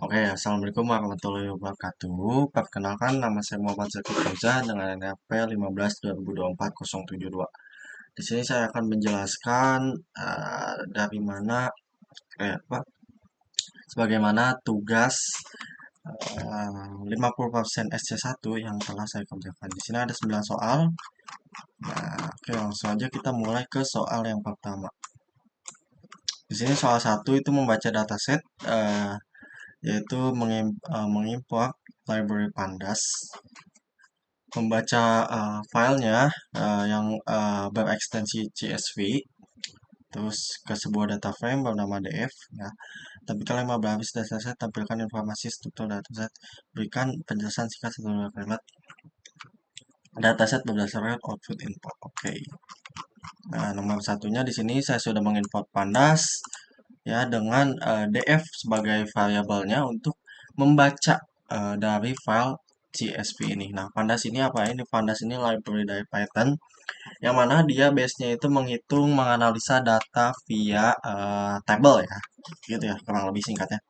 Oke, assalamualaikum warahmatullahi wabarakatuh. Perkenalkan, nama saya Muhammad Zaki Fauzan dengan NPWP 15/2024-072. Di sini saya akan menjelaskan dari mana, apa, sebagaimana tugas 50% SC1 yang telah saya kerjakan. Di sini ada 9 soal. Nah, oke, langsung aja kita mulai ke soal yang pertama. Di sini soal 1 itu membaca dataset, yaitu mengimport library pandas, membaca filenya yang berekstensi CSV, terus ke sebuah data frame bernama DF, ya. Tampilkan 5 baris dataset, tampilkan informasi struktur dataset, berikan penjelasan singkat satu dua kalimat dataset berdasarkan output input. Oke. Nah, nomor satunya di sini saya sudah mengimport pandas ya dengan df sebagai variabelnya untuk membaca dari file CSV ini. Nah, pandas ini apa? Ini pandas ini library dari Python yang mana dia base-nya itu menghitung menganalisa data via table ya. Gitu ya, kurang lebih singkatnya.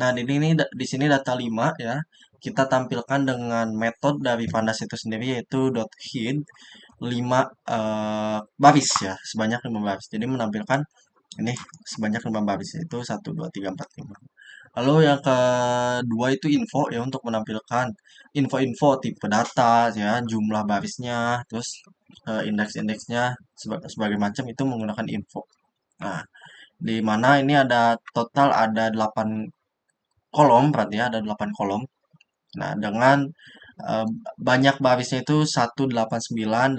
Nah, di sini data 5 ya. Kita tampilkan dengan metode dari pandas itu sendiri yaitu .hid 5 baris ya, sebanyak 5 baris. Jadi menampilkan ini sebanyak 5 baris yaitu 1 2 3 4 5. Lalu yang kedua itu info ya untuk menampilkan info-info tipe data ya, jumlah barisnya, terus indeks-indeksnya sebagai macam itu menggunakan info. Nah, di mana ini ada total ada 8 kolom berarti ya, ada 8 kolom. Nah, dengan eh, banyak barisnya itu 189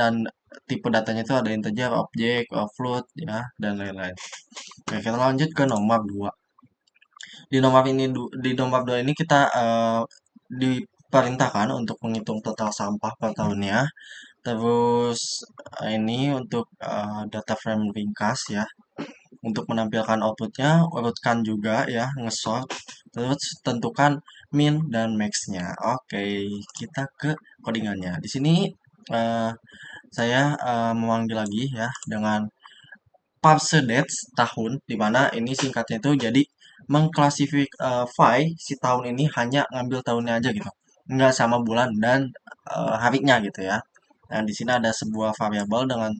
dan tipe datanya itu ada integer, objek, float ya, dan lain-lain. Oke, kita lanjut ke nomor 2. Di nomor 2 ini kita diperintahkan untuk menghitung total sampah per tahunnya. Terus ini untuk data frame ringkas ya. Untuk menampilkan outputnya, urutkan juga ya, ngesort. Terus tentukan min dan max-nya. Oke, kita ke codingannya. Di sini eh, saya memanggil lagi ya dengan parse dates tahun, di mana ini singkatnya itu jadi mengklasifikasi si tahun ini hanya ngambil tahunnya aja gitu, nggak sama bulan dan harinya gitu ya. Nah, di sini ada sebuah variabel dengan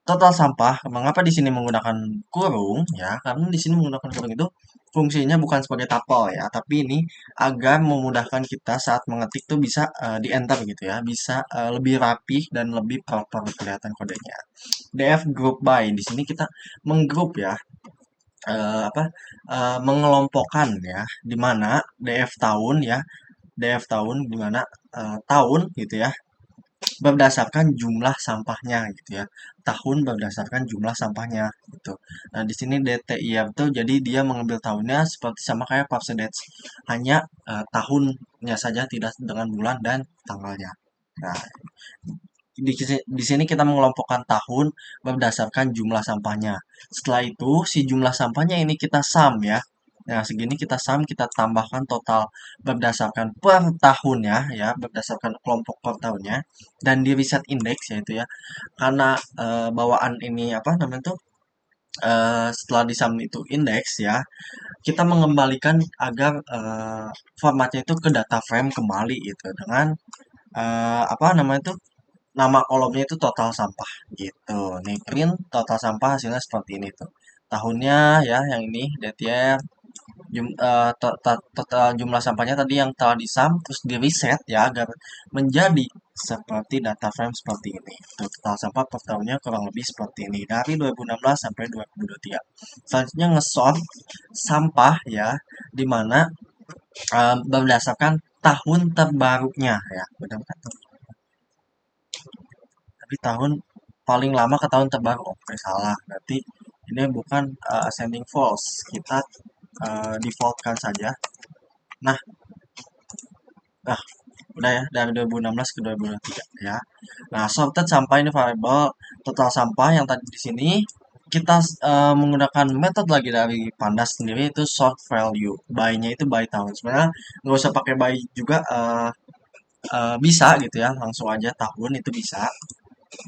total sampah. Mengapa di sini menggunakan kurung ya? Karena di sini menggunakan kurung itu fungsinya bukan sebagai tapel ya, tapi ini agar memudahkan kita saat mengetik tuh bisa di enter gitu ya, bisa lebih rapih dan lebih proper kelihatan kodenya. DF group by di sini kita menggrup ya, apa mengelompokkan ya, di mana DF tahun ya, DF tahun di mana tahun gitu ya berdasarkan jumlah sampahnya gitu ya. Tahun berdasarkan jumlah sampahnya gitu. Nah, di sini DTIR tuh jadi dia mengambil tahunnya seperti sama kayak Papsedex. Hanya tahunnya saja tidak dengan bulan dan tanggalnya. Nah, di sini kita mengelompokkan tahun berdasarkan jumlah sampahnya. Setelah itu, si jumlah sampahnya ini kita sum ya. Nah, segini kita sum, kita tambahkan total berdasarkan per tahunnya ya, berdasarkan kelompok per tahunnya dan di reset index yaitu ya. Karena bawaan ini apa namanya tuh setelah di sum itu index ya, kita mengembalikan agar formatnya itu ke data frame kembali gitu dengan apa namanya tuh nama kolomnya itu total sampah gitu. Nih print total sampah hasilnya seperti ini tuh. Tahunnya ya yang ini DTR total jumlah sampahnya tadi yang telah disum terus di reset ya agar menjadi seperti data frame seperti ini. Tuh, total sampah per tahunnya kurang lebih seperti ini dari 2016 sampai 2023. Selanjutnya ngesort sampah ya di mana berdasarkan tahun terbarunya ya. Berdasarkan tapi tahun paling lama ke tahun terbaru. Oke, salah. Berarti ini bukan ascending false. Kita defaultkan saja. Nah, nah, udah ya dari 2016 ke 2023 ya. Nah, sorted sampah ini variabel total sampah yang tadi di sini kita menggunakan metode lagi dari Pandas sendiri itu sort value. By-nya itu by tahun. Sebenarnya nggak usah pakai by juga bisa gitu ya. Langsung aja tahun itu bisa.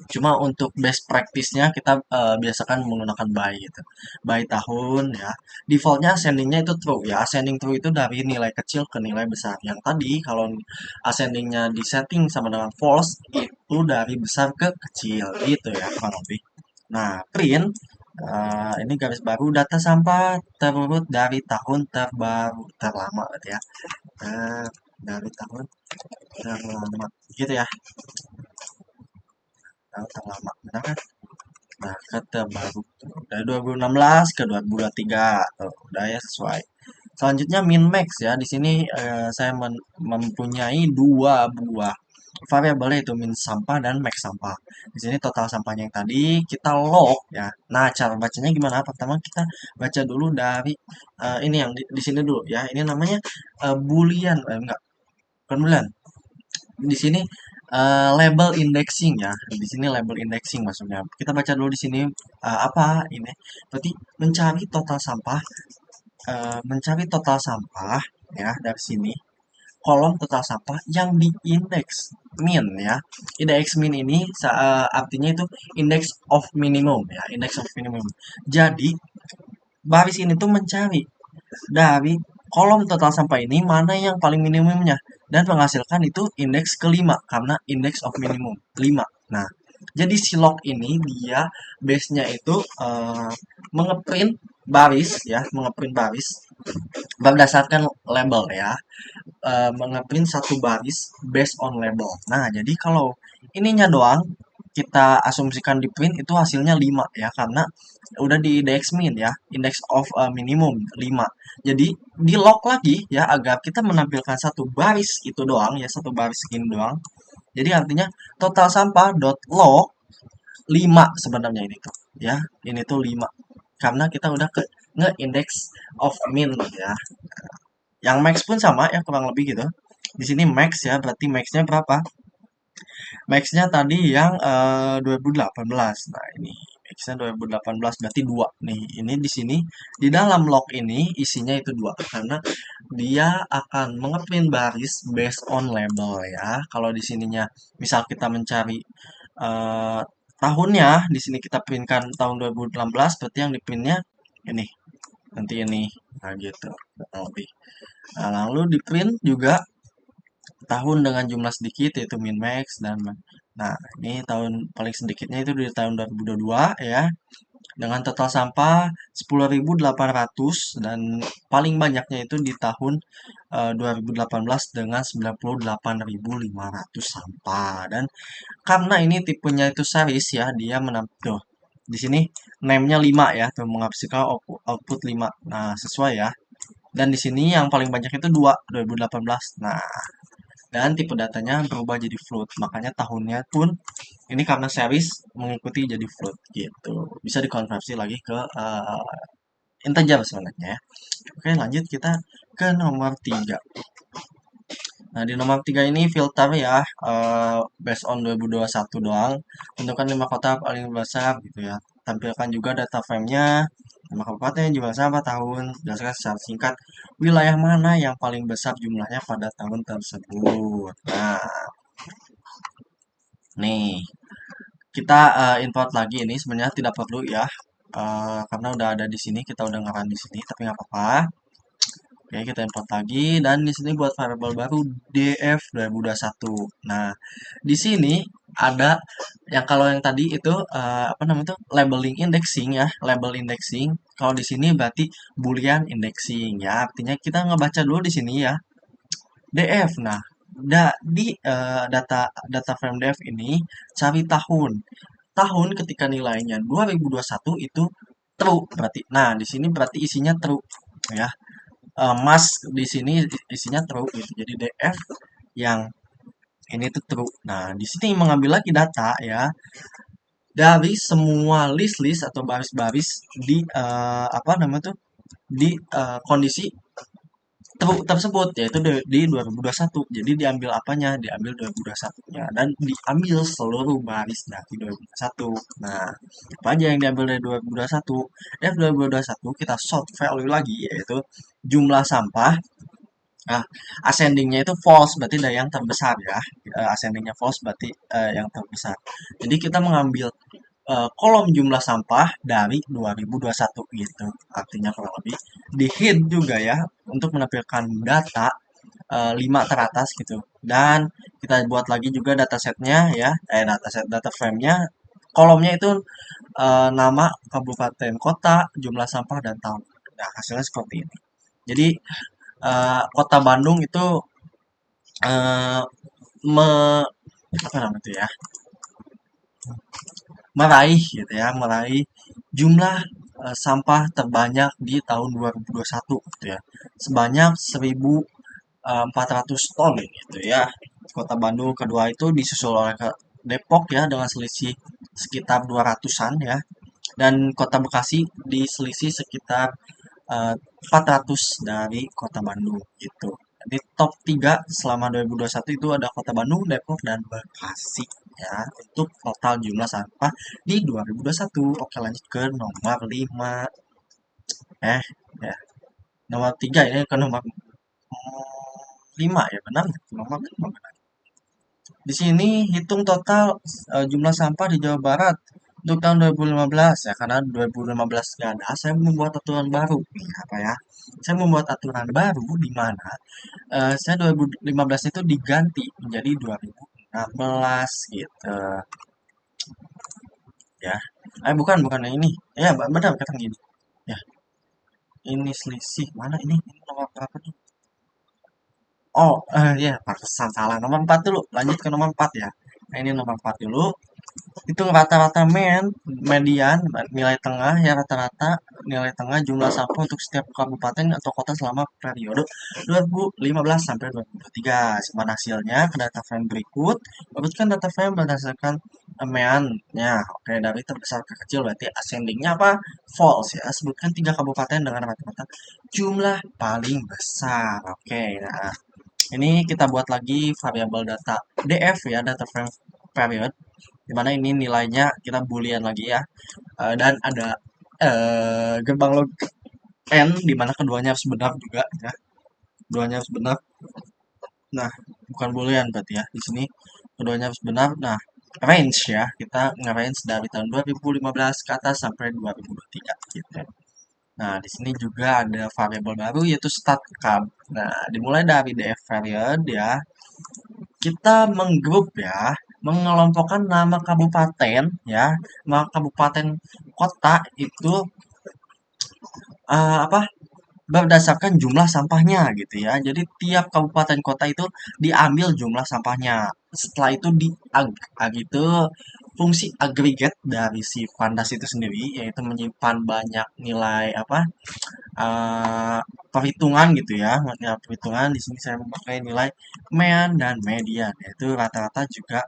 Cuma untuk best practice-nya kita biasakan menggunakan by gitu. By tahun ya. Defaultnya ascending-nya itu true ya. Ascending true itu dari nilai kecil ke nilai besar. Yang tadi kalau ascending-nya di setting sama dengan false itu dari besar ke kecil gitu ya kurang lebih. Nah, print ini garis baru data sampah terurut dari tahun terbaru terlama berarti ya. Dari tahun terlama gitu ya. Tahun terlama. Benar kan? Nah, ke terbaru tuh. Dari 2016 ke 2023 tuh, udah ya sesuai. Selanjutnya min max ya. Di sini saya mempunyai dua buah variabel yaitu min sampah dan max sampah. Di sini total sampahnya yang tadi kita log ya. Nah, cara bacanya gimana? Pertama kita baca dulu dari ini yang di sini dulu ya. Ini namanya boolean enggak, bukan boolean. Di sini label indexing ya. Di sini label indexing maksudnya. Kita baca dulu di sini apa ini. Berarti mencari total sampah ya dari sini kolom total sampah yang diindeks min ya. Indeks min ini artinya itu index of minimum ya, index of minimum. Jadi baris ini tuh mencari dari kolom total sampah ini mana yang paling minimumnya dan menghasilkan itu indeks kelima karena indeks of minimum 5. Nah, jadi si log ini dia base-nya itu mengeprint baris ya, mengeprint baris berdasarkan label ya, mengeprint satu baris based on label. Nah, jadi kalau ininya doang kita asumsikan di print itu hasilnya 5 ya karena udah di index min ya, index of minimum 5. Jadi di log lagi ya agar kita menampilkan satu baris itu doang ya, satu baris segini doang. Jadi artinya total sampah dot log 5 sebenarnya ini tuh ya. Ini tuh 5 karena kita udah ke nge-index of min ya. Yang max pun sama ya kurang lebih gitu. Di sini max ya, berarti maxnya berapa? Maxnya tadi yang 2018. Nah, ini maxnya 2018 berarti 2 nih. Ini di sini di dalam log ini isinya itu 2 karena dia akan mengeprint baris based on label ya. Kalau di sininya misal kita mencari eh, tahunnya, di sini kita printkan tahun 2016 berarti yang diprintnya ini nanti ini. Nah, gitu. Kurang lebih. Nah, lalu di print juga tahun dengan jumlah sedikit yaitu min max dan nah ini tahun paling sedikitnya itu di tahun 2022 ya dengan total sampah 10.800 dan paling banyaknya itu di tahun 2018 dengan 98.500 sampah dan karena ini tipenya itu series ya dia tuh di sini name-nya 5 ya tuh menghasilkan output 5. Nah, sesuai ya. Dan di sini yang paling banyak itu 2 2018. Nah, dan tipe datanya berubah jadi float. Makanya tahunnya pun ini karena series mengikuti jadi float gitu. Bisa dikonversi lagi ke integer sebenarnya ya. Oke, lanjut kita ke nomor 3. Nah, di nomor 3 ini filter ya, based on 2021 doang. Tentukan 5 kota paling besar gitu ya. Tampilkan juga data frame-nya, nama kabupaten, jumlah sampah tahun, berdasarkan secara singkat wilayah mana yang paling besar jumlahnya pada tahun tersebut. Nah, nih kita import lagi ini sebenarnya tidak perlu ya, karena udah ada di sini, kita udah ngeran di sini, tapi nggak apa-apa. Oke, kita import lagi dan di sini buat variabel baru df 2021. Nah, di sini ada yang kalau yang tadi itu apa namanya itu labeling indexing ya, label indexing. Kalau di sini berarti boolean indexing ya. Artinya kita ngebaca dulu di sini ya. df. Nah, di data data frame df ini cari tahun. Tahun ketika nilainya 2021 itu true berarti. Nah, di sini berarti isinya true ya. Mas di sini isinya true gitu. Jadi df yang ini tuh true. Nah, di sini mengambil lagi data ya dari semua list-list atau baris-baris di apa namanya tuh di kondisi true tersebut yaitu di 2021. Jadi diambil apanya? Diambil 2021-nya dan diambil seluruh baris dari 2021. Nah, apa aja yang diambil dari 2021? Dari 2021 kita sort value lagi yaitu jumlah sampah Nah, ascendingnya itu false berarti dari yang terbesar ya. Ascendingnya false berarti yang terbesar. Jadi kita mengambil kolom jumlah sampah dari 2021 gitu. Artinya kurang lebih di hint juga ya untuk menampilkan data 5 teratas gitu. Dan kita buat lagi juga datasetnya ya, dataset data frame-nya, kolomnya itu nama kabupaten kota, jumlah sampah dan tahun. Nah, hasilnya seperti ini. Jadi kota Bandung itu eh, me, apa namanya itu ya, meraih gitu ya, meraih jumlah sampah terbanyak di tahun 2021 gitu ya. Sebanyak 1.400 ton gitu ya. Kota Bandung kedua itu disusul oleh Depok ya dengan selisih sekitar 200-an ya. Dan Kota Bekasi di selisih sekitar 400 dari Kota Bandung gitu. Jadi top 3 selama 2021 itu ada Kota Bandung, Depok, dan Bekasi ya untuk total jumlah sampah di 2021. Oke, lanjut ke nomor 5. Eh, ya. Nomor 3 ini ke nomor 5 ya, benar? Nomor 5 benar. Di sini hitung total jumlah sampah di Jawa Barat untuk tahun 2015 ya, karena 2015 nggak ada, saya membuat aturan baru. Nih, apa ya? Saya membuat aturan baru di mana saya 2015 itu diganti menjadi 2016 gitu ya. Bukan yang ini. Ya, benar kata gini. Ya, ini selisih. Mana ini? Ini nomor berapa nih? Oh, ya, pantesan salah. Nomor 4 dulu. Lanjut ke nomor 4 ya. Nah, ini nomor 4 dulu. Hitung rata-rata median, nilai tengah ya, rata-rata nilai tengah jumlah sampah untuk setiap kabupaten atau kota selama periode 2015 sampai 2023. Simpan hasilnya ke data frame berikut. Urutkan data frame berdasarkan meannya. Oke, dari terbesar ke kecil berarti ascendingnya apa? False ya. Sebutkan 3 kabupaten dengan rata-rata jumlah paling besar. Oke, nah ini kita buat lagi variabel data DF ya, data frame period, dimana ini nilainya kita boolean lagi ya. Dan ada gerbang log n dimana keduanya harus benar juga ya, keduanya harus benar. Nah, bukan boolean berarti ya, di sini keduanya harus benar. Nah, range ya, kita nge-range dari tahun 2015 ke atas sampai 2023 gitu. Nah, di sini juga ada variabel baru yaitu start cab. Nah, dimulai dari df period ya, kita menggrup ya, mengelompokkan nama kabupaten ya, nama kabupaten kota itu apa, berdasarkan jumlah sampahnya gitu ya. Jadi tiap kabupaten kota itu diambil jumlah sampahnya. Setelah itu itu fungsi agregat dari si Pandas itu sendiri yaitu menyimpan banyak nilai apa, perhitungan gitu ya. Nilai perhitungan di sini saya memakai nilai mean dan median yaitu rata-rata juga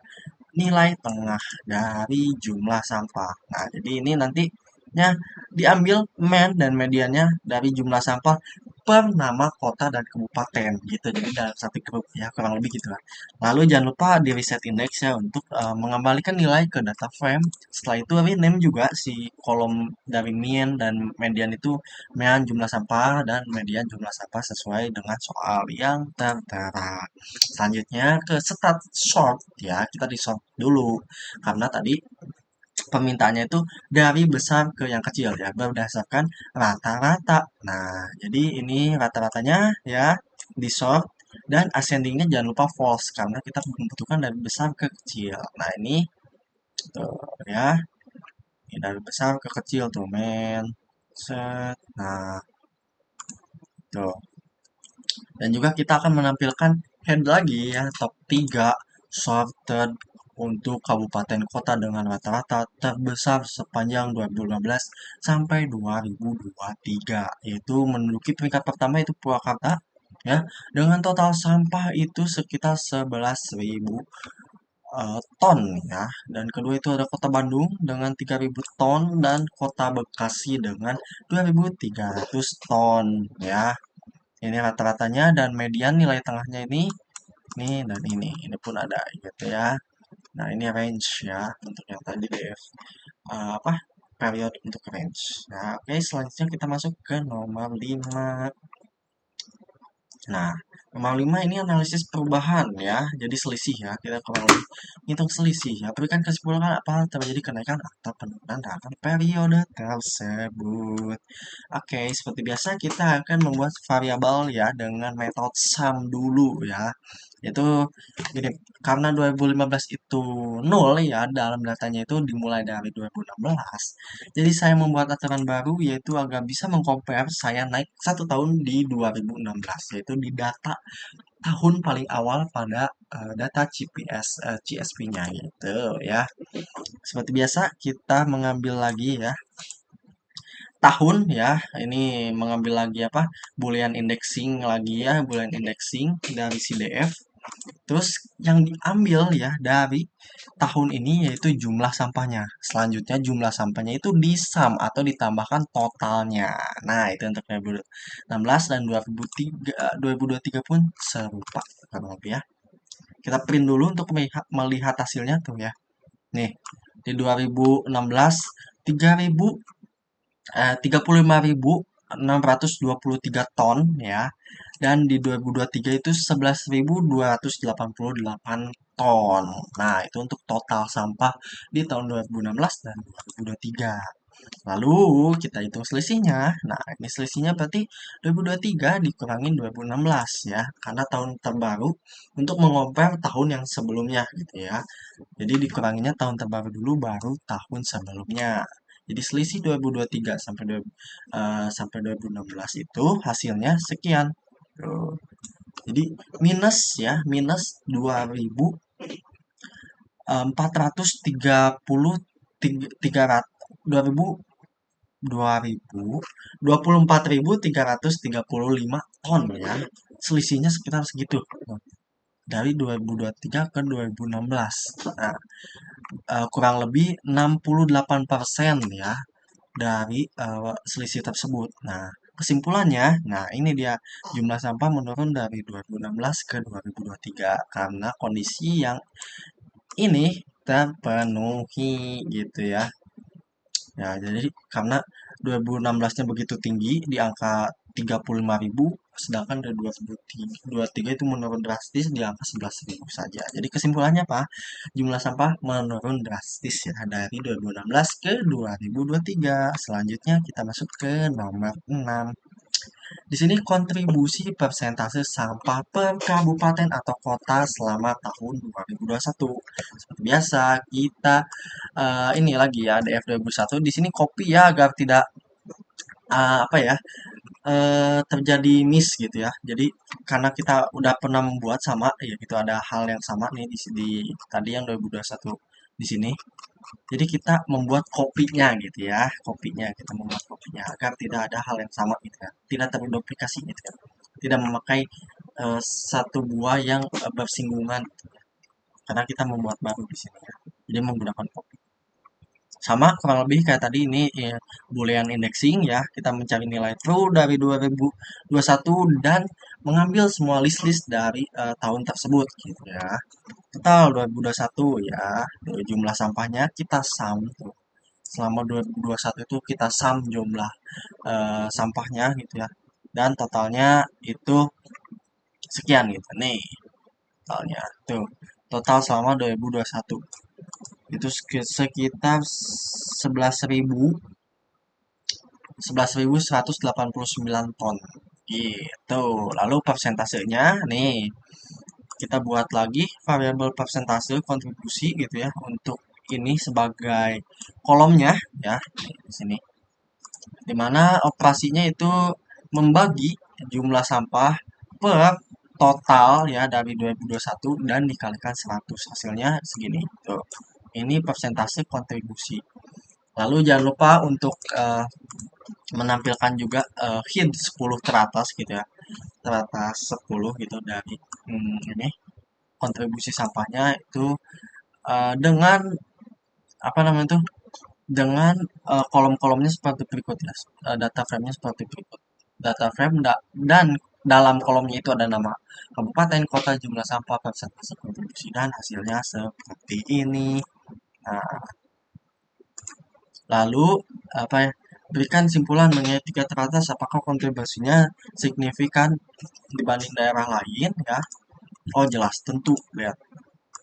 nilai tengah dari jumlah sampah. Nah, jadi ini nantinya diambil mean dan mediannya dari jumlah sampah per nama kota dan kabupaten gitu. Jadi dalam satu grup ya, kurang lebih gitu lah. Lalu jangan lupa di reset index ya untuk mengembalikan nilai ke data frame. Setelah itu rename juga si kolom dari mean dan median itu mean jumlah sampah dan median jumlah sampah sesuai dengan soal yang tertera. Selanjutnya ke start sort ya, kita di sort dulu karena tadi permintaannya itu dari besar ke yang kecil ya, berdasarkan rata-rata. Nah, jadi ini rata-ratanya ya di sort, dan ascendingnya jangan lupa false karena kita membutuhkan dari besar ke kecil. Nah, ini tuh ya, ini dari besar ke kecil tuh men. Set. Nah, tuh. Dan juga kita akan menampilkan head lagi ya, top 3 sorted untuk kabupaten kota dengan rata-rata terbesar sepanjang 2015 sampai 2023, yaitu menduduki peringkat pertama itu Purwakarta ya dengan total sampah itu sekitar 11.000 ton ya, dan kedua itu ada Kota Bandung dengan 3.000 ton dan Kota Bekasi dengan 2.300 ton ya. Ini rata-ratanya dan median nilai tengahnya ini dan ini pun ada gitu ya. Nah, ini range ya untuk yang tadi DF apa, period untuk range. Nah, oke, selanjutnya kita masuk ke nomor 5. Nah, Nomor 5 ini analisis perubahan ya. Jadi selisih ya. Kita kurang lebih hitung selisih ya. Berikan kesimpulan apa terjadi kenaikan atau penurunan dalam periode tersebut. Oke, seperti biasa kita akan membuat variabel ya dengan metode sum dulu ya. Itu gini, karena 2015 itu 0 ya dalam datanya itu dimulai dari 2016. Jadi saya membuat aturan baru yaitu agar bisa mengcompare saya naik 1 tahun di 2016 yaitu di data tahun paling awal pada data CSP-nya gitu ya. Seperti biasa kita mengambil lagi ya tahun ya. Ini mengambil lagi apa? Boolean indexing lagi ya, boolean indexing dari CDF. Terus yang diambil ya dari tahun ini yaitu jumlah sampahnya. Selanjutnya jumlah sampahnya itu disum atau ditambahkan totalnya. Nah, itu untuk 2016 dan 2023 pun serupa kurang lebih ya. Kita print dulu untuk melihat hasilnya tuh ya. Nih, di 2016 35.623 ton ya. Dan di 2023 itu 11.288 ton. Nah, itu untuk total sampah di tahun 2016 dan 2023. Lalu kita hitung selisihnya. Nah, ini selisihnya berarti 2023 dikurangin 2016 ya, karena tahun terbaru untuk mengompar tahun yang sebelumnya gitu ya. Jadi dikuranginya tahun terbaru dulu baru tahun sebelumnya. Jadi selisih 2023 sampai 2016 itu hasilnya sekian. Tuh. Jadi minus ya, minus 2.434.335 ton ya. Selisihnya sekitar segitu. Dari 2023 ke 2016. Nah, kurang lebih 68% ya dari selisih tersebut. Nah, kesimpulannya, nah ini dia jumlah sampah menurun dari 2016 ke 2023 karena kondisi yang ini terpenuhi gitu ya. Ya, jadi karena 2016-nya begitu tinggi di angka 35.000, sedangkan dari 2023 itu menurun drastis di angka 11.000 saja. Jadi kesimpulannya apa? Jumlah sampah menurun drastis ya dari 2016 ke 2023. Selanjutnya kita masuk ke nomor 6. Di sini kontribusi persentase sampah per kabupaten atau kota selama tahun 2021. Seperti biasa, kita ini lagi ya DF 2001. Di sini copy ya agar tidak apa ya terjadi miss gitu ya. Jadi karena kita udah pernah membuat sama ya gitu ada hal yang sama nih di tadi yang 2021 di sini. Jadi kita membuat kopinya gitu ya, kopinya kita membuat kopinya agar tidak ada hal yang sama gitu ya, tidak terduplikasi gitu ya, tidak memakai satu buah yang bersinggungan karena kita membuat baru di sini ya. Jadi menggunakan kopi. Sama kurang lebih kayak tadi ini ya, boolean indexing ya, kita mencari nilai true dari 2021 dan mengambil semua list-list dari tahun tersebut gitu ya. Total 2021 ya, jumlah sampahnya kita sum tuh. Selama 2021 itu kita sum jumlah sampahnya gitu ya. Dan totalnya itu sekian gitu nih. Totalnya tuh. Total selama 2021 itu sekitar 11.189 ton gitu. Lalu persentasenya nih kita buat lagi variabel persentase kontribusi gitu ya untuk ini sebagai kolomnya ya di sini. Dimana operasinya itu membagi jumlah sampah per total ya dari 2021 dan dikalikan 100 hasilnya segini tuh. Ini persentase kontribusi. Lalu jangan lupa untuk menampilkan juga hint 10 teratas gitu ya. Teratas 10 gitu dari ini kontribusi sampahnya itu dengan apa namanya tuh dengan kolom-kolomnya seperti berikut ya. Data frame-nya seperti berikut. Data frame dan dalam kolomnya itu ada nama kabupaten, kota, jumlah sampah, persentase kontribusi dan hasilnya seperti ini. Nah, lalu apa ya? berikan simpulan mengenai tiga teratas apakah kontribusinya signifikan dibanding daerah lain ya. Oh jelas, tentu. Lihat.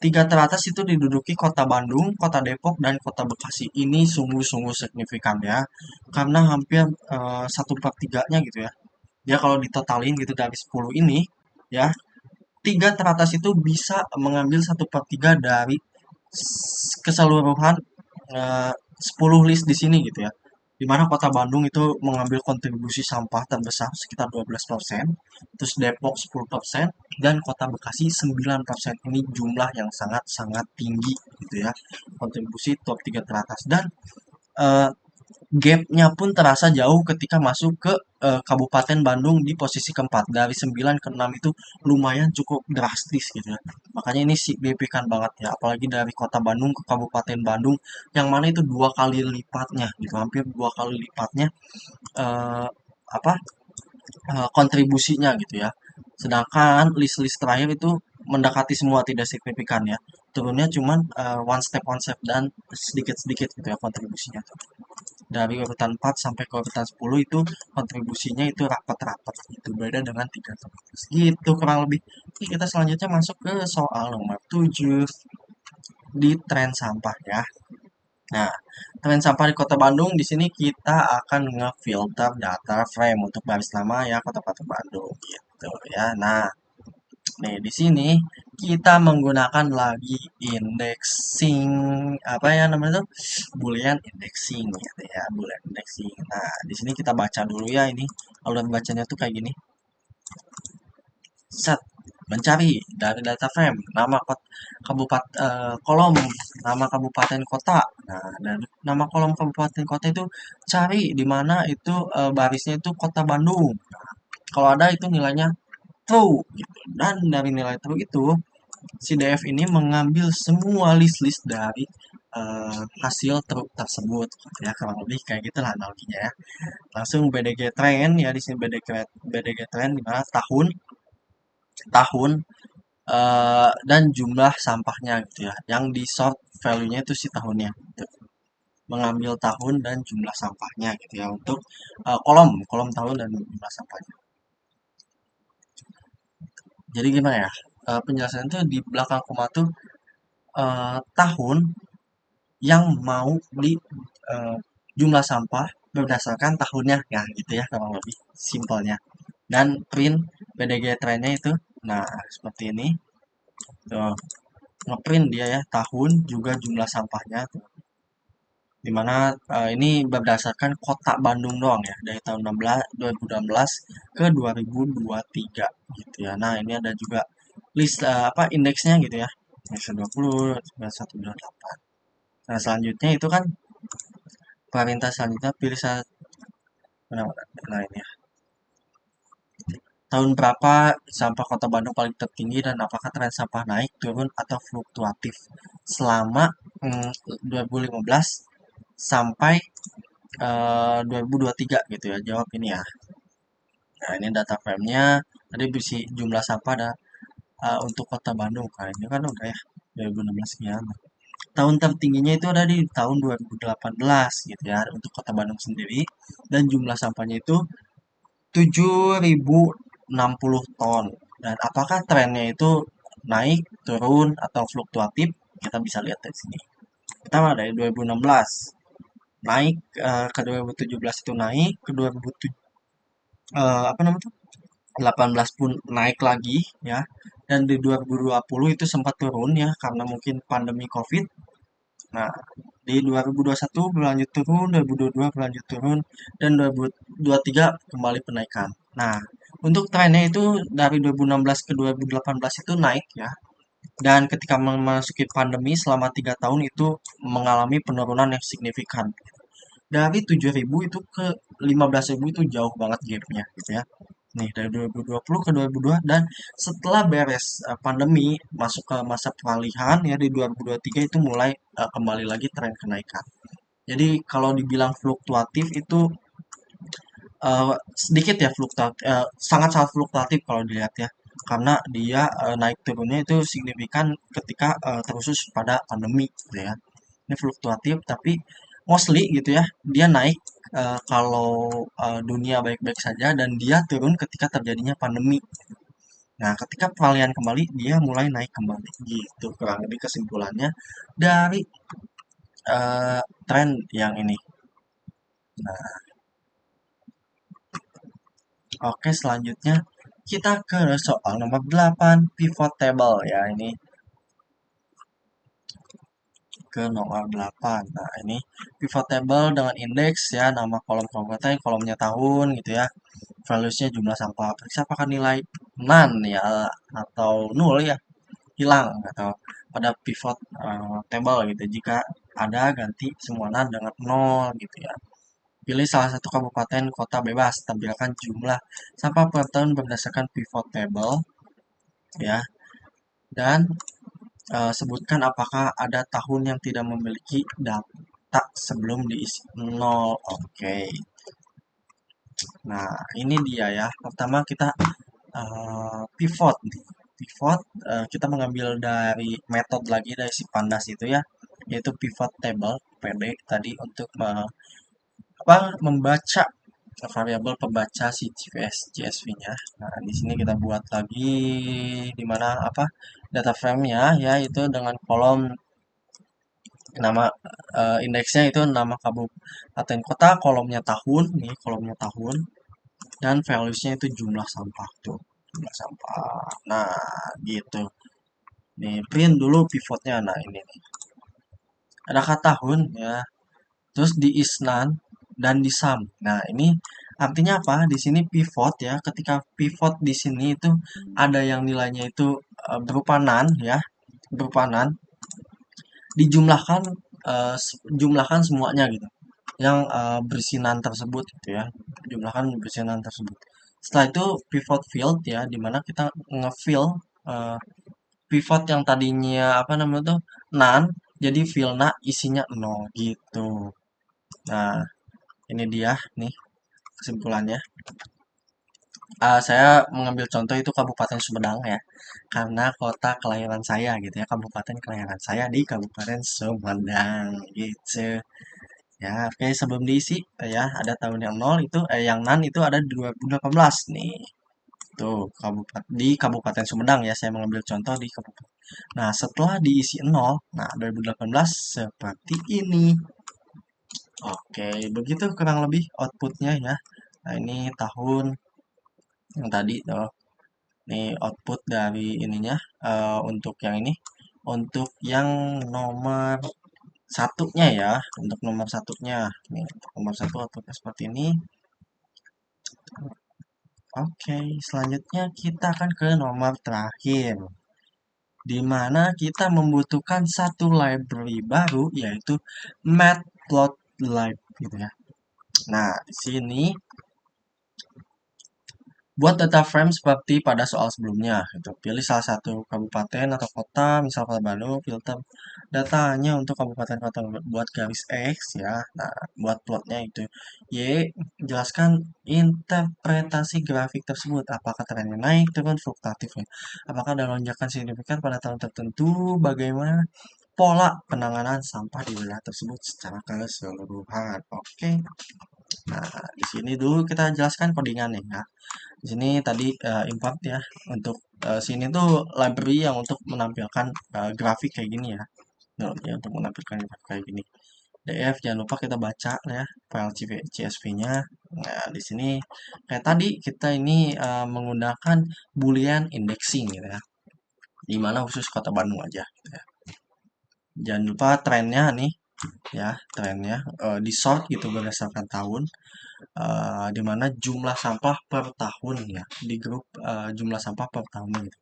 Tiga teratas itu diduduki Kota Bandung, Kota Depok, dan Kota Bekasi. Ini sungguh-sungguh signifikan ya, karena hampir 1/3-nya gitu ya. Ya kalau ditotalin gitu dari 10 ini, ya tiga teratas itu bisa mengambil 1/3 dari keseluruhan 10 list di sini gitu ya. Di mana Kota Bandung itu mengambil kontribusi sampah terbesar sekitar 12%, terus Depok 10%, dan Kota Bekasi 9%. Ini jumlah yang sangat-sangat tinggi gitu ya. Kontribusi top 3 teratas. Dan eh, gapnya pun terasa jauh ketika masuk ke Kabupaten Bandung di posisi keempat. Dari 9 ke 6 itu lumayan cukup drastis gitu ya. Makanya ini signifikan banget ya. Apalagi dari Kota Bandung ke Kabupaten Bandung yang mana itu dua kali lipatnya gitu. Hampir dua kali lipatnya eh, apa kontribusinya gitu ya. Sedangkan list-list terakhir itu mendekati semua tidak signifikan ya. Turunnya cuman one step dan sedikit-sedikit gitu ya kontribusinya tuh. Dari urutan 4 sampai ke urutan 10 itu kontribusinya itu rapat-rapat gitu. Beda dengan 3 teratas. Gitu kurang lebih. Oke, kita selanjutnya masuk ke soal nomor 7 di tren sampah ya. Nah, tren sampah di Kota Bandung di sini kita akan ngefilter data frame untuk baris nama ya Kota-Kota Bandung gitu ya. Nah, nih di sini kita menggunakan lagi indexing apa ya namanya tuh Boolean indexing gitu ya, Boolean indexing. Nah, di sini kita baca dulu ya ini. Alur bacanya tuh kayak gini. Set mencari dari data frame nama kolom nama kabupaten kota. Nah, dari nama kolom kabupaten kota itu cari di mana itu barisnya itu kota Bandung. Kalau ada itu nilainya true gitu. Dan dari nilai true itu si DF ini mengambil semua list-list dari hasil truk tersebut ya kurang lebih kayak gitulah analoginya ya. Langsung BDG trend ya di sini BDG trend di mana tahun tahun dan jumlah sampahnya gitu ya. Yang di sort value-nya itu si tahunnya gitu. Mengambil tahun dan jumlah sampahnya gitu ya untuk kolom kolom tahun dan jumlah sampahnya. Jadi gimana ya? Penjelasannya tuh di belakang koma tuh tahun yang mau di eh, jumlah sampah berdasarkan tahunnya ya gitu ya kurang lebih simpelnya. Dan print PDG trennya itu nah seperti ini tuh ngeprint dia ya tahun juga jumlah sampahnya tuh. Dimana ini berdasarkan kota Bandung doang ya dari tahun 2016 ke 2023 gitu ya. Nah ini ada juga list apa indeksnya gitu ya. Indeks 20, 128. Nah selanjutnya itu kan perintah selanjutnya pilih saat nah ini ya. Tahun berapa sampah Kota Bandung paling tertinggi dan apakah tren sampah naik, turun, atau fluktuatif selama 2015 sampai 2023 gitu ya. Jawab ini ya. Nah, ini data frame-nya. Tadi berisi jumlah sampah ada untuk Kota Bandung. Nah, ini kan udah ya 2016 sekian. Tahun tertingginya itu ada di tahun 2018 gitu ya untuk Kota Bandung sendiri dan jumlah sampahnya itu 7.060 ton. Dan apakah trennya itu naik, turun, atau fluktuatif? Kita bisa lihat dari sini. Pertama dari 2016 naik ke 2017 itu naik ke 2007 apa namanya tuh 18 pun naik lagi ya dan di 2020 itu sempat turun ya karena mungkin pandemi COVID. Nah, di 2021 berlanjut turun, 2022 berlanjut turun, dan 2023 kembali penaikan. Nah, untuk trennya itu dari 2016 ke 2018 itu naik ya. Dan ketika memasuki pandemi selama 3 tahun itu mengalami penurunan yang signifikan. Dari 7.000 itu ke 15.000 itu jauh banget gapnya gitu ya. Nih dari 2020 ke 2022 dan setelah beres pandemi masuk ke masa peralihan ya di 2023 itu mulai kembali lagi tren kenaikan. Jadi kalau dibilang fluktuatif itu sedikit ya fluktuatif, sangat-sangat fluktuatif kalau dilihat ya. Karena dia naik turunnya itu signifikan ketika terkhusus pada pandemi gitu ya. Ini fluktuatif tapi mostly gitu ya, dia naik kalau dunia baik-baik saja dan dia turun ketika terjadinya pandemi. Nah, ketika peralihan kembali, dia mulai naik kembali. Gitu, kurang lebih kesimpulannya dari tren yang ini. Nah, oke, selanjutnya kita ke soal nomor 8, pivot table ya. Ini ke nomor 8. Nah, ini pivot table dengan indeks ya, nama kolom kolomnya kolomnya tahun gitu ya. Values-nya jumlah sampah. Periksa apakah nilai none ya atau nol ya, hilang atau pada pivot table gitu. Jika ada, ganti semua none dengan nol gitu ya. Pilih salah satu kabupaten kota bebas, tampilkan jumlah sampah per tahun berdasarkan pivot table ya. Dan sebutkan apakah ada tahun yang tidak memiliki data sebelum diisi nol. Oke. Nah, ini dia ya. Pertama kita pivot. Pivot kita mengambil dari metode lagi dari si Pandas itu ya, yaitu pivot table PD tadi untuk membaca variabel pembaca si CSV-nya. Nah, di sini kita buat lagi di mana data frame-nya ya itu dengan kolom nama indeksnya itu nama kabupaten kota, kolomnya tahun, nih kolomnya tahun, dan values-nya itu jumlah sampah tuh, jumlah sampah. Nah, gitu. Nih, print dulu pivotnya. Nah, ini nih. Adakah tahun ya? Terus di isnan dan di sum. Nah, ini artinya apa? Di sini pivot ya. Ketika pivot di sini itu ada yang nilainya itu berupa nan ya, berupa nan, dijumlahkan jumlahkan semuanya gitu. Yang berisinan tersebut gitu ya. Jumlahkan berisinan tersebut. Setelah itu pivot field ya, dimana kita ngefill uh, pivot yang tadinya tuh none, jadi fillnya isinya nol gitu. Nah, ini dia nih kesimpulannya. Saya mengambil contoh itu Kabupaten Sumedang ya, karena kota kelahiran saya gitu ya, kabupaten kelahiran saya di Kabupaten Sumedang gitu. Ya, oke sebelum diisi ya ada tahun yang nol itu yang nan itu ada di 2018 nih. Tuh, di Kabupaten Sumedang ya, saya mengambil contoh di Kabupaten. Nah, setelah diisi nol, nah 2018 seperti ini. Oke, begitu kurang lebih outputnya ya. Nah, ini tahun yang tadi tuh. Ini output dari ininya untuk yang ini. Untuk yang nomor satunya ya, untuk nomor satunya. Nih, untuk nomor satu outputnya seperti ini. Oke, selanjutnya kita akan ke nomor terakhir, di mana kita membutuhkan satu library baru yaitu Matplotlib gitu ya. Nah, di sini buat data frame seperti pada soal sebelumnya gitu. Pilih salah satu kabupaten atau kota, misal Kota Bandung, filter datanya untuk kabupaten kota buat garis X ya. Nah, buat plotnya itu Y, jelaskan interpretasi grafik tersebut. Apakah trennya naik, turun, fluktuatif ya. Apakah ada lonjakan signifikan pada tahun tertentu, bagaimana pola penanganan sampah di wilayah tersebut secara keseluruhan. Oke. Nah, di sini dulu kita jelaskan codingannya ya. Di sini tadi import ya untuk sini tuh library yang untuk menampilkan grafik kayak gini ya. Nah, ya untuk menampilkan grafik kayak gini. DF jangan lupa kita baca ya file CSV-nya. Nah, di sini kayak tadi kita ini menggunakan boolean indexing gitu ya. Di mana khusus Kota Bandung aja gitu ya. Jangan lupa trennya nih ya, trennya di sort gitu berdasarkan tahun. Di mana jumlah sampah per tahun ya di grup jumlah sampah per tahun gitu.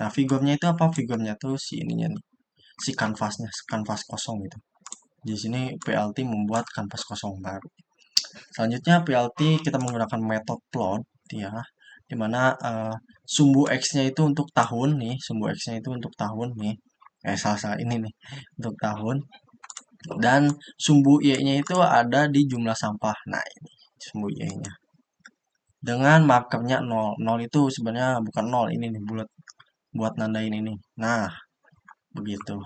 Nah, figurnya itu apa? Figurnya tuh si ininya nih, si kanvasnya, kanvas kosong gitu. Di sini PLT membuat kanvas kosong baru. Selanjutnya PLT kita menggunakan metode plot ya, dimana sumbu X-nya itu untuk tahun nih, sumbu X-nya itu untuk tahun nih. Salah ini nih untuk tahun, dan sumbu Y-nya itu ada di jumlah sampah. Nah, ini sumbu Y-nya dengan markernya 0. 0 itu sebenarnya bukan 0, ini nih bulat buat nandain ini. Nah, begitu.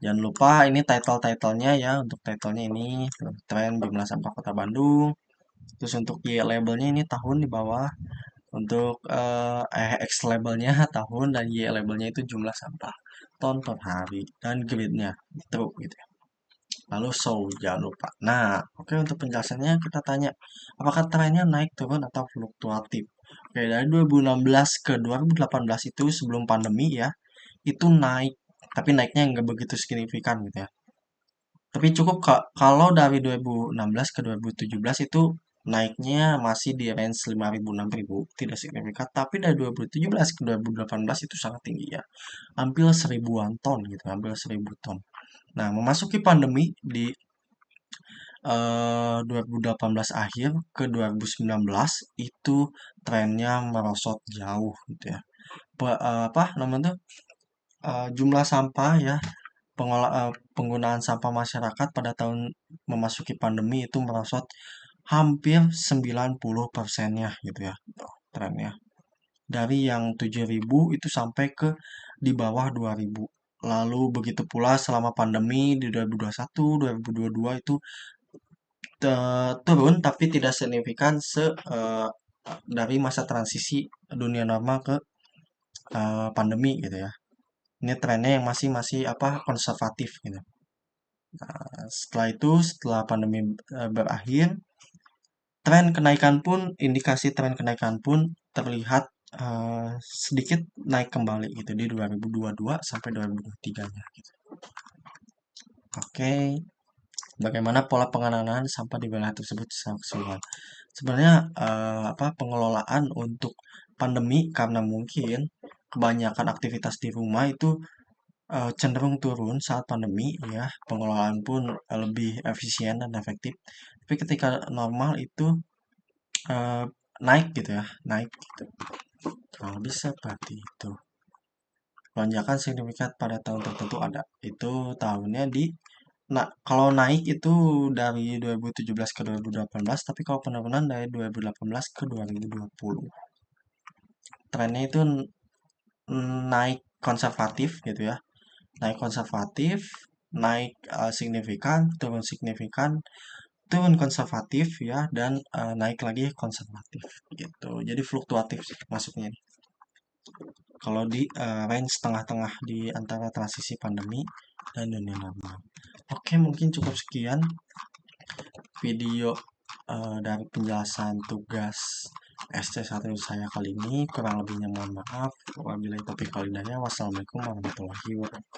Jangan lupa ini title-titlenya ya. Untuk titlenya ini tren jumlah sampah Kota Bandung. Terus untuk Y labelnya ini tahun di bawah. Untuk X labelnya tahun dan Y labelnya itu jumlah sampah ton per hari dan grade-nya itu gitu ya. Lalu show jangan lupa. Nah, oke untuk penjelasannya kita tanya apakah trennya naik turun atau fluktuatif. Oke, dari 2016 ke 2018 itu sebelum pandemi ya, itu naik, tapi naiknya nggak begitu signifikan gitu ya. Tapi cukup kalau dari 2016 ke 2017 itu naiknya masih di range 5.000 6.000 tidak signifikan. Tapi dari 2017 ke 2018 itu sangat tinggi ya. Hampir 1.000-an ton gitu, hampir 1.000 ton. Nah, memasuki pandemi di 2018 akhir ke 2019 itu trennya merosot jauh gitu ya. Apa namanya tuh? Jumlah sampah ya penggunaan sampah masyarakat pada tahun memasuki pandemi itu merosot hampir 90%-nya gitu ya trennya. Dari yang 7.000 itu sampai ke di bawah 2.000. Lalu begitu pula selama pandemi di 2021, 2022 itu turun tapi tidak signifikan dari masa transisi dunia normal ke pandemi gitu ya. Ini trennya yang masih masih apa konservatif gitu. Setelah itu, setelah pandemi berakhir, indikasi tren kenaikan pun terlihat sedikit naik kembali gitu di 2022 sampai 2023-nya. Gitu. Oke, bagaimana pola pengelolaan sampah di wilayah tersebut secara keseluruhan? Sebenarnya apa pengelolaan untuk pandemi karena mungkin kebanyakan aktivitas di rumah itu cenderung turun saat pandemi ya pengelolaan pun lebih efisien dan efektif tapi ketika normal itu eh, naik gitu ya naik gitu kalau bisa seperti itu lonjakan signifikan pada tahun tertentu ada itu tahunnya nah kalau naik itu dari 2017 ke 2018 tapi kalau penurunan dari 2018 ke 2020 trennya itu naik konservatif gitu ya naik konservatif, naik signifikan, turun konservatif ya, dan naik lagi konservatif gitu. Jadi fluktuatif sih masuknya. Kalau di range tengah-tengah di antara transisi pandemi dan dunia normal. Oke, mungkin cukup sekian video dari penjelasan tugas SC1 saya kali ini. Kurang lebihnya mohon maaf. Wabillahi taufiq wal hidayah. Wassalamualaikum warahmatullahi wabarakatuh.